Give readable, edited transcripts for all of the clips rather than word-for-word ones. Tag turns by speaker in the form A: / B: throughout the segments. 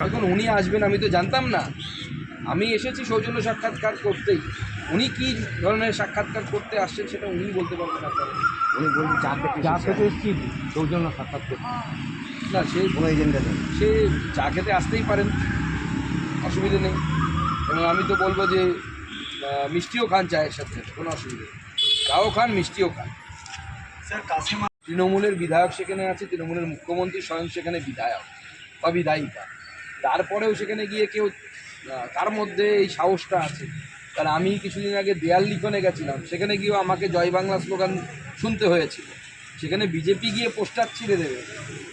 A: এখন উনি আসবেন আমি তো জানতাম না, আমি এসেছি সৌজন্য সাক্ষাৎকার করতেই। উনি কী ধরনের সাক্ষাৎকার করতে আসছেন সেটা উনি বলতে পারবেন আপনারা।
B: উনি বলছেন চা খেতে এসেছি সৌজন্য সাক্ষাৎ করতে,
A: না সে
B: কোনো এজেন্ডা নেই।
A: সে চা খেতে আসতেই পারেন, অসুবিধে নেই। এবং আমি তো বলবো যে মিষ্টিও খান চায়ের সাথে, কোনো অসুবিধা নেই। চাও খান, মিষ্টিও খান।
C: স্যার কাসিম
A: তৃণমূলের বিধায়ক সেখানে আছে, তৃণমূলের মুখ্যমন্ত্রী স্বয়ং সেখানে বিধায়ক বা বিধায়িকা, তারপরেও সেখানে গিয়ে কেউ কার মধ্যে এই সাহসটা আছে? কারণ আমি কিছুদিন আগে দেয়াল লিখনে গেছিলাম, সেখানে গিয়েও আমাকে জয় বাংলা স্লোগান শুনতে হয়েছিল। সেখানে বিজেপি গিয়ে পোস্টার ছিঁড়ে দেবে,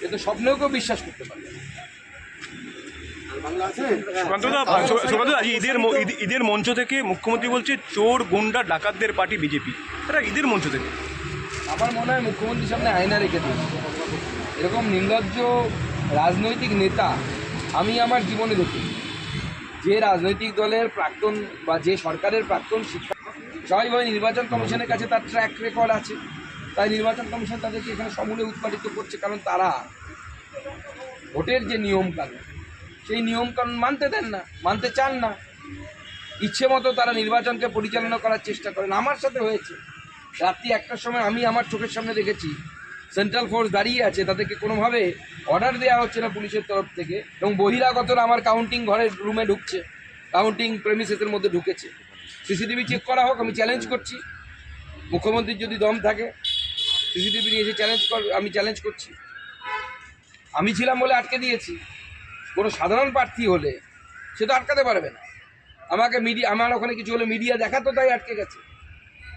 A: এ তো স্বপ্নেও কেউ বিশ্বাস করতে পারবে না।
D: সুকান্তদা, আজ ঈদের মঞ্চ থেকে মুখ্যমন্ত্রী বলছে চোর গুন্ডা ডাকাতদের পার্টি বিজেপি, এটা ঈদের মঞ্চ থেকে।
A: আমার মনে হয় মুখ্যমন্ত্রীর সামনে আয়না রেখে দিয়েছে। এরকম নির্লজ্জ রাজনৈতিক নেতা আমি আমার জীবনে দেখি। যে রাজনৈতিক দলের প্রাক্তন বা যে সরকারের প্রাক্তন শিক্ষা, স্বাভাবিকভাবে নির্বাচন কমিশনের কাছে তার ট্র্যাক রেকর্ড আছে, তাই নির্বাচন কমিশন তাদেরকে এখানে সমূলে উৎপাদিত করছে। কারণ তারা ভোটের যে নিয়মকানুন, সেই নিয়মকানুন মানতে দেন না, মানতে চান না। ইচ্ছে মতো তারা নির্বাচনকে পরিচালনা করার চেষ্টা করেন। আমার সাথে হয়েছে, রাত্রি 1টার সময় আমি আমার চোখের সামনে দেখেছি সেন্ট্রাল ফোর্স দাঁড়িয়ে আছে, তাদেরকে কোনোভাবে অর্ডার দেওয়া হচ্ছে না পুলিশের তরফ থেকে, এবং বহিরাগতরা আমার কাউন্টিং ঘরের রুমে ঢুকছে, কাউন্টিং প্রেমিসেসের মধ্যে ঢুকেছে। সিসিটিভি চেক করা হোক, আমি চ্যালেঞ্জ করছি। মুখ্যমন্ত্রীর যদি দম থাকে সিসিটিভি নিয়ে এসে আমি চ্যালেঞ্জ করছি। আমি ছিলাম বলে আটকে দিয়েছি, কোনো সাধারণ প্রার্থী হলে সে তো আটকাতে পারবে না। আমাকে আমার ওখানে কিছু হলে মিডিয়া দেখাতো, তাই আটকে গেছে।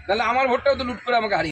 A: তাহলে আমার ভোটটাও তো লুট করে আমাকে হারিয়ে